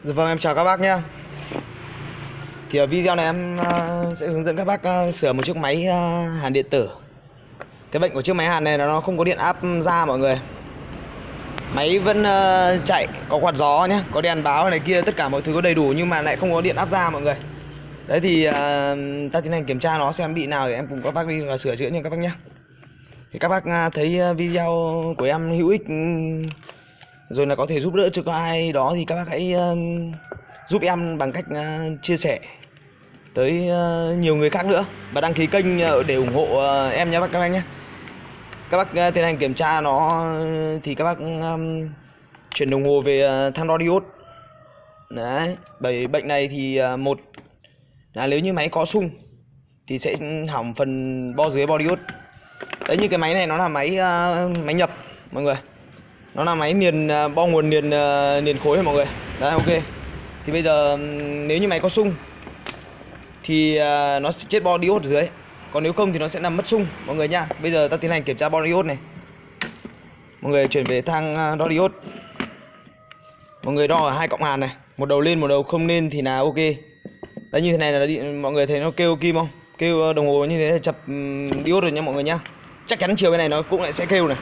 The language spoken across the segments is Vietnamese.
Dạ vâng, em chào các bác nhé. Thì ở video này em sẽ hướng dẫn các bác sửa một chiếc máy hàn điện tử. Cái bệnh của chiếc máy hàn này là nó không có điện áp ra mọi người. Máy vẫn chạy, có quạt gió nhé, có đèn báo này kia, tất cả mọi thứ có đầy đủ nhưng mà lại không có điện áp ra mọi người. Đấy thì ta tiến hành kiểm tra nó xem bị nào để em cùng các bác đi và sửa chữa nha các bác nhé. Thì các bác thấy video của em hữu ích rồi là có thể giúp đỡ cho có ai đó thì các bác hãy giúp em bằng cách chia sẻ tới nhiều người khác nữa và đăng ký kênh để ủng hộ em nhé các bác nhé. Các bác tiến hành kiểm tra nó thì các bác chuyển đồng hồ về than đo diode. Đấy, bởi bệnh này thì một là nếu như máy có xung thì sẽ hỏng phần bo dưới bo diode. Đấy, như cái máy này nó là máy nhập mọi người. Nó là máy niền bo nguồn niền khối mọi người. Đấy, ok. Thì bây giờ nếu như máy có xung thì nó sẽ chết bo diode ở dưới. Còn nếu không thì nó sẽ nằm mất xung mọi người nha. Bây giờ ta tiến hành kiểm tra bo diode này. Mọi người chuyển về thang đo diode. Mọi người đo ở hai cọng hàn này, một đầu lên một đầu không lên thì là ok. Đấy, như thế này là mọi người thấy nó kêu kim không? Kêu đồng hồ như thế là chập diode rồi nha mọi người nhá. Chắc chắn chiều bên này nó cũng lại sẽ kêu này.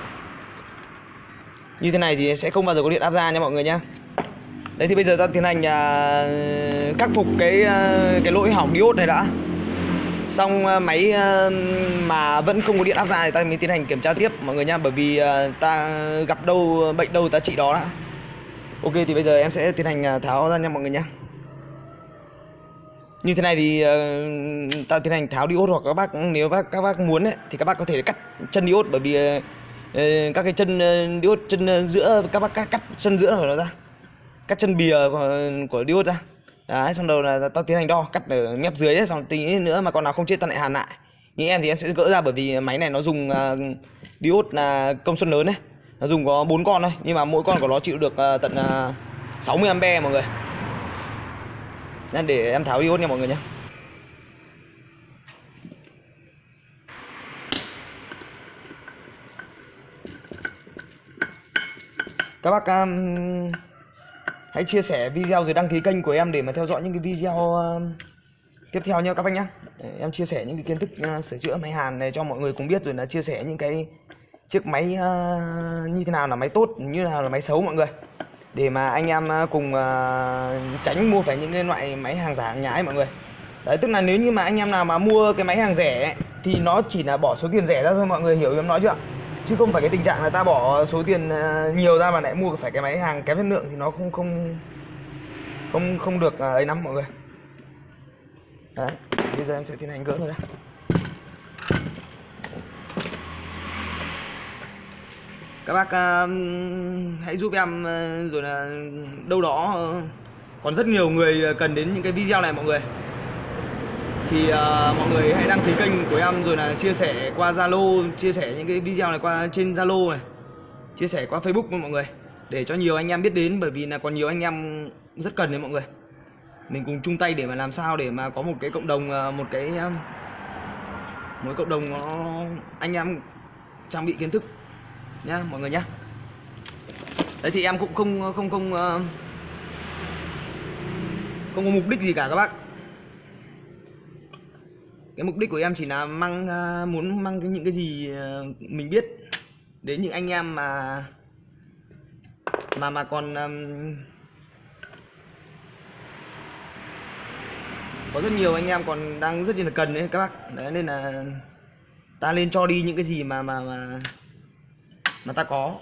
Như thế này thì sẽ không bao giờ có điện áp ra nha mọi người nhá. Đấy thì bây giờ ta tiến hành khắc phục cái lỗi hỏng diode này đã. Xong máy mà vẫn không có điện áp ra thì ta mới tiến hành kiểm tra tiếp mọi người nha. Bởi vì ta gặp bệnh đâu ta trị đó đã. Ok thì bây giờ em sẽ tiến hành tháo ra nha mọi người nhé. Như thế này thì ta tiến hành tháo diode, hoặc các bác nếu các bác muốn ấy, thì các bác có thể cắt chân diode. Bởi vì các cái chân diode, chân giữa các bác cắt chân giữa của nó ra, cắt chân bìa của diode ra. Đấy, xong đầu là ta tiến hành đo cắt ở mép dưới ấy, xong tí nữa mà con nào không chết ta lại hàn lại. Như em thì em sẽ gỡ ra, bởi vì máy này nó dùng diode là công suất lớn đấy. Nó dùng có 4 con thôi, nhưng mà mỗi con của nó chịu được tận 60 ampe mọi người. Nên để em tháo diode nha mọi người nhé. Các bác hãy chia sẻ video rồi đăng ký kênh của em để mà theo dõi những cái video tiếp theo nha các bác nhé. Em chia sẻ những cái kiến thức sửa chữa máy hàn này cho mọi người cùng biết, rồi là chia sẻ những cái chiếc máy như thế nào là máy tốt, như nào là máy xấu mọi người, để mà anh em cùng tránh mua phải những cái loại máy hàng giả hàng nhái mọi người. Đấy, tức là nếu như mà anh em nào mà mua cái máy hàng rẻ ấy, thì nó chỉ là bỏ số tiền rẻ ra thôi, mọi người hiểu em nói chưa? Chứ không phải cái tình trạng là ta bỏ số tiền nhiều ra mà lại mua phải cái máy hàng kém chất lượng thì nó không được ấy lắm mọi người. Đấy, bây giờ em sẽ tiến hành gỡ nó ra. Các bác hãy giúp em, rồi là đâu đó còn rất nhiều người cần đến những cái video này mọi người. Thì mọi người hãy đăng ký kênh của em, rồi là chia sẻ qua Zalo, chia sẻ những cái video này qua trên Zalo này, chia sẻ qua Facebook với mọi người, để cho nhiều anh em biết đến. Bởi vì là còn nhiều anh em rất cần đấy mọi người. Mình cùng chung tay để mà làm sao để mà có một cái cộng đồng, một cộng đồng nó anh em trang bị kiến thức nhá mọi người nhá. Đấy thì em cũng không có mục đích gì cả các bác. Cái mục đích của em chỉ là muốn mang những cái gì mình biết đến những anh em mà còn có rất nhiều anh em còn đang rất là cần đấy các bác. Đấy, nên là ta nên cho đi những cái gì mà ta có.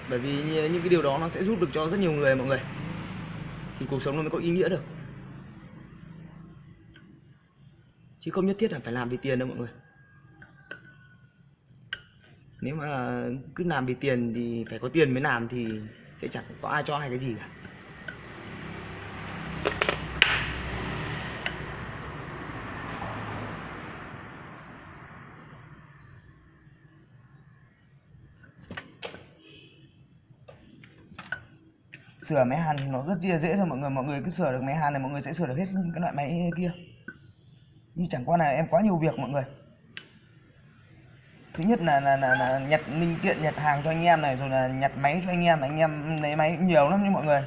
Bởi vì những cái điều đó nó sẽ giúp được cho rất nhiều người mọi người, thì cuộc sống nó mới có ý nghĩa được. Chứ không nhất thiết là phải làm vì tiền đâu mọi người. Nếu mà cứ làm vì tiền thì phải có tiền mới làm thì sẽ chẳng có ai cho hay cái gì cả. Sửa máy hàn thì nó rất dễ thôi mọi người. Mọi người cứ sửa được máy hàn này mọi người sẽ sửa được hết cái loại máy kia. Nhưng chẳng qua là em quá nhiều việc mọi người. Thứ nhất là nhặt linh kiện, nhặt hàng cho anh em này, rồi là nhặt máy cho anh em lấy máy nhiều lắm nha mọi người.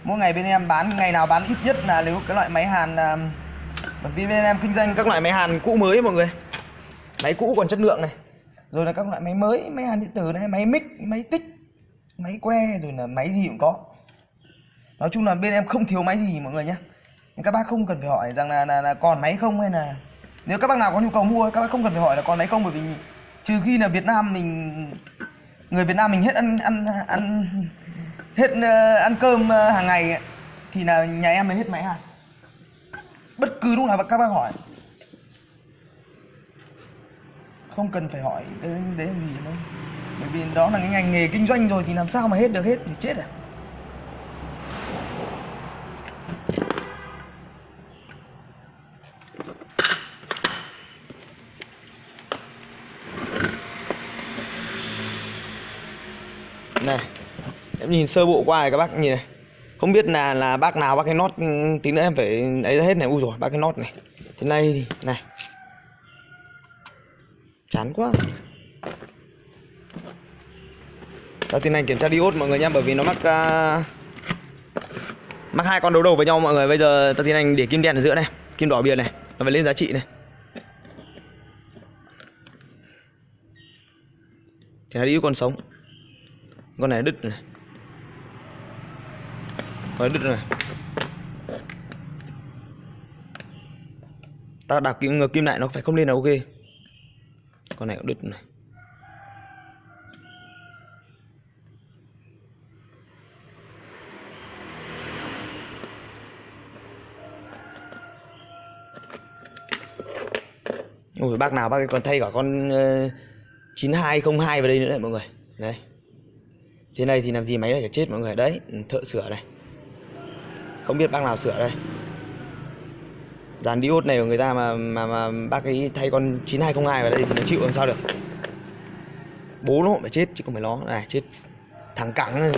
Mỗi ngày bên em bán, ngày nào bán ít nhất là nếu cái loại máy hàn, bởi vì bên em kinh doanh các loại máy hàn cũ mới mọi người, máy cũ còn chất lượng này, rồi là các loại máy mới, máy hàn điện tử này, máy mic, máy tích, máy que, rồi là máy gì cũng có. Nói chung là bên em không thiếu máy gì mọi người nhé. Các bác không cần phải hỏi rằng là còn máy không, hay là nếu các bác nào có nhu cầu mua, các bác không cần phải hỏi là còn máy không, bởi vì trừ khi là Việt Nam mình, người Việt Nam mình hết ăn cơm hàng ngày ấy, thì là nhà em mới hết máy hàn. Bất cứ lúc nào các bác hỏi, không cần phải hỏi đấy làm gì đâu, bởi vì đó là cái ngành nghề kinh doanh rồi thì làm sao mà hết được, hết thì chết à. Này, em nhìn sơ bộ qua này các bác nhìn này. Không biết là bác nào bác cái nót, tí nữa em phải ấy ra hết này. Ui rồi bác cái nót này. Thế này thì này. Chán quá. Và tiến hành kiểm tra diode mọi người nhé, bởi vì nó mắc hai con đấu đầu với nhau mọi người. Bây giờ ta tiến hành để kim đen ở giữa này, kim đỏ biển này, nó phải lên giá trị này. Thì là diode còn sống. Con này đứt này. Con này đứt này. Ta đảo kim ngược kim lại nó phải không lên là ok. Con này cũng đứt này. Ôi bác nào bác còn thay cả con 9202 vào đây nữa này mọi người. Đây. Thế này thì làm gì máy này chả chết mọi người. Đấy, thợ sửa này. Không biết bác nào sửa đây. Dàn diode này của người ta mà bác ấy thay con 9202 vào đây thì nó chịu làm sao được. Bố nó phải chết chứ không phải nó. Này chết thằng cẳng này.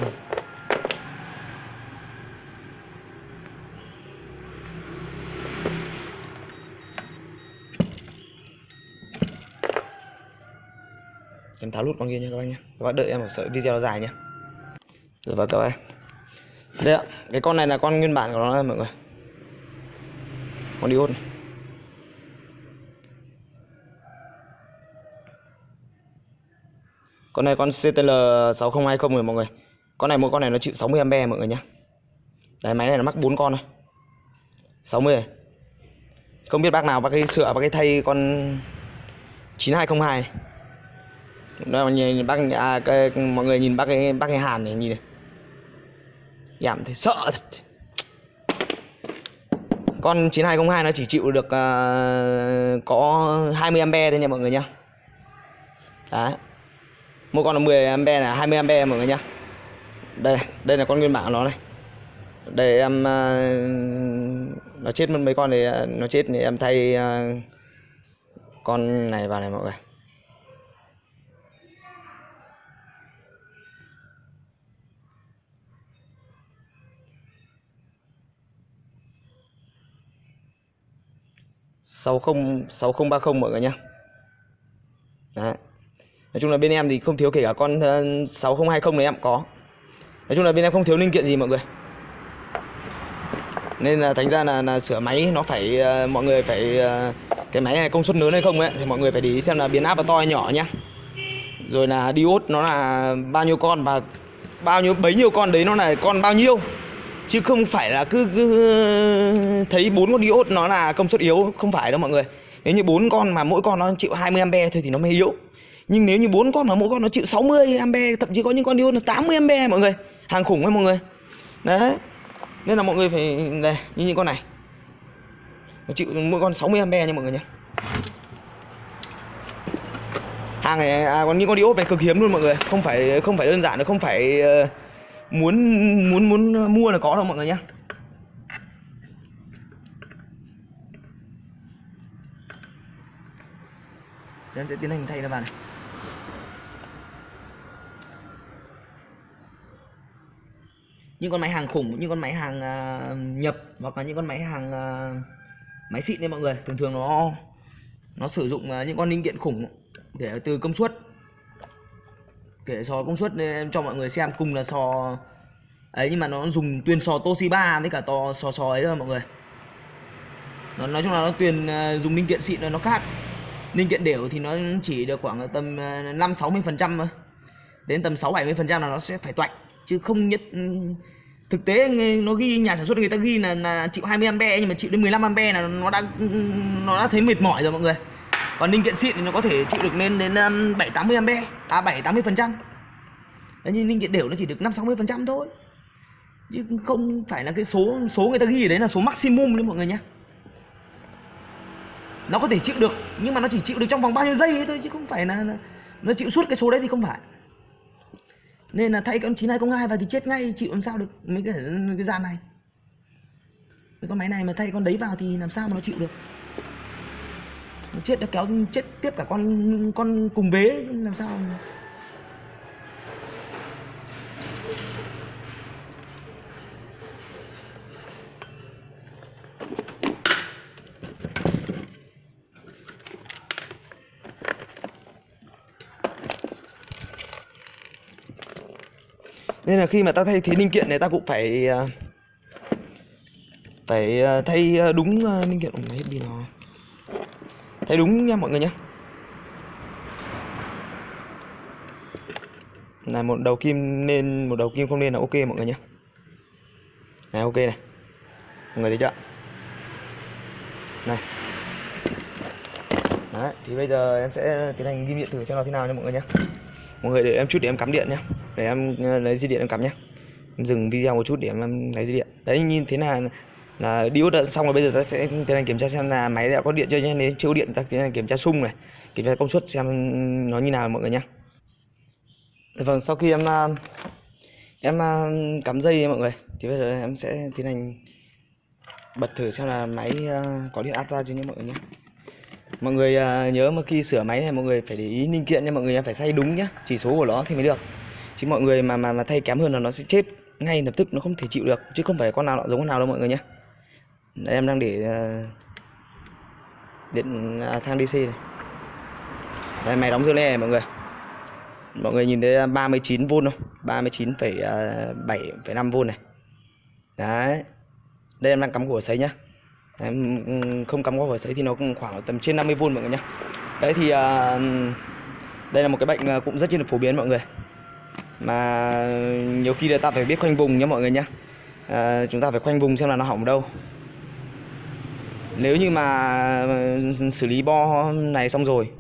Em tháo nút con kia nha các bác nhé. Các bác đợi em ở sợi video dài nhé. Rồi vào các bác. Đây ạ, cái con này là con nguyên bản của nó đây mọi người. Con diode này. Con này con CTL6020 rồi mọi người. Mỗi con này nó chịu 60A mọi người nhé. Đấy, máy này nó mắc 4 con thôi. 60 này. Không biết bác nào bác ấy sửa, bác ấy thay con 9202 này. Đó, nhìn bác mọi người nhìn bác ấy hàn này, nhìn này. Giảm thì sợ thật. Con 9202 nó chỉ chịu được có 20A thôi nha mọi người nhá. Đấy. Mỗi con là 10A là 20A mọi người nhá. Đây là con nguyên bản của nó này. Để em nó chết mất mấy con này, nó chết thì em thay con này vào này mọi người. Sáu không 6030 mọi người nhá. Đấy. Nói chung là bên em thì không thiếu, kể cả con 6020 này em có. Nói chung là bên em không thiếu linh kiện gì mọi người. Nên là thành ra là sửa máy nó phải mọi người phải cái máy này công suất lớn hay không ấy thì mọi người phải để ý xem là biến áp nó to hay nhỏ nhá. Rồi là diode nó là bao nhiêu con và bấy nhiêu con đấy nó là con bao nhiêu. Chứ không phải là cứ thấy 4 con diode nó là công suất yếu, không phải đâu mọi người. Nếu như 4 con mà mỗi con nó chịu 20A thôi thì nó mới yếu. Nhưng nếu như 4 con mà mỗi con nó chịu 60A, thậm chí có những con diode là 80A mọi người. Hàng khủng ấy mọi người. Đấy. Nên là mọi người phải đây, như những con này. Nó chịu mỗi con 60A nha mọi người nhé. Hàng này còn những con diode này cực hiếm luôn mọi người, không phải đơn giản, nó không phải muốn mua là có đâu mọi người nhé. Em sẽ tiến hành thay nó vào này. Những con máy hàng khủng, những con máy hàng nhập hoặc là những con máy hàng máy xịn đấy mọi người, thường nó sử dụng những con linh kiện khủng để từ công suất, kể so công suất em cho mọi người xem cùng là so ấy, nhưng mà nó dùng tuyền sò Toshiba với cả sò ấy thôi mọi người. Nói chung là nó tuyền dùng linh kiện xịn nó khác. Linh kiện đều thì nó chỉ được khoảng tầm 5-60% thôi, đến tầm 6-70% là nó sẽ phải toạch, chứ không nhất. Thực tế nó ghi, nhà sản xuất người ta ghi là chịu 20A, nhưng mà chịu đến 15A là nó đã thấy mệt mỏi rồi mọi người. Còn linh kiện xịn thì nó có thể chịu được lên đến 7-80A, 7-80%. Đấy, nhưng linh kiện đều nó chỉ được 5-60% thôi, chứ không phải là cái số người ta ghi ở đấy là số maximum đấy mọi người nhé. Nó có thể chịu được, nhưng mà nó chỉ chịu được trong vòng bao nhiêu giây ấy thôi, chứ không phải là nó chịu suốt cái số đấy thì không phải. Nên là thay con 9202 vào thì chết ngay, chịu làm sao được mấy cái dàn này. Cái con máy này mà thay con đấy vào thì làm sao mà nó chịu được. Nó chết, nó kéo chết tiếp cả con cùng vế, làm sao mà... Nên là khi mà ta thay thế linh kiện này ta cũng phải thay đúng linh kiện. Máy hết pin rồi, thay đúng nha mọi người nhé. Là một đầu kim nên, một đầu kim không nên là ok mọi người nhé. Này, ok này mọi người thấy chưa này. Đấy, thì bây giờ em sẽ tiến hành ghi điện thử xem nó thế nào nha mọi người nhé. Mọi người để em chút để em cắm điện nhé, để em lấy dây điện em cắm nhé. Em dừng video một chút để em lấy dây điện. Đấy, nhìn thế là diode đã xong rồi. Bây giờ ta sẽ tiến hành kiểm tra xem là máy đã có điện chưa nhé. Nếu chưa có điện ta tiến hành kiểm tra xung này, kiểm tra công suất xem nó như nào mọi người nhé. Vâng, sau khi em cắm dây mọi người, thì bây giờ em sẽ tiến hành bật thử xem là máy có điện áp ra chưa nhé mọi người nhé. Mọi người nhớ mà khi sửa máy này mọi người phải để ý linh kiện nha mọi người, em phải xay đúng nhá, chỉ số của nó thì mới được. Chứ mọi người mà thay kém hơn là nó sẽ chết ngay lập tức, nó không thể chịu được, chứ không phải con nào giống con nào đâu mọi người nhé. Đây, em đang để điện thang DC này. Đây, máy đóng dưa lê này mọi người. Mọi người nhìn thấy 39V không? 39,7,5V này. Đấy. Đây em đang cắm cổ sấy nhá. Em không cắm cổ sấy thì nó cũng khoảng tầm trên 50V mọi người nhé. Đấy thì đây là một cái bệnh cũng rất là phổ biến mọi người, mà nhiều khi là ta phải biết khoanh vùng nhé mọi người nhé. Chúng ta phải khoanh vùng xem là nó hỏng đâu. Nếu như mà xử lý bo này xong rồi,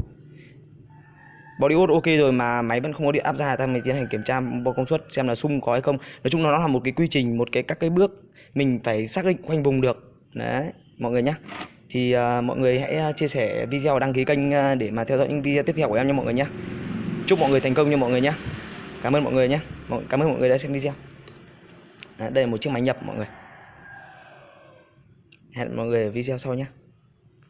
bo diode ok rồi mà máy vẫn không có điện áp ra, ta mới tiến hành kiểm tra bo công suất xem là xung có hay không. Nói chung nó là một cái quy trình, các cái bước mình phải xác định khoanh vùng được. Đấy mọi người nhé. Thì mọi người hãy chia sẻ video, đăng ký kênh để mà theo dõi những video tiếp theo của em nha mọi người nhé. Chúc mọi người thành công nha mọi người nhé. Cảm ơn mọi người nhé. Cảm ơn mọi người đã xem video. Đây là một chiếc máy nhập mọi người. Hẹn mọi người ở video sau nhé.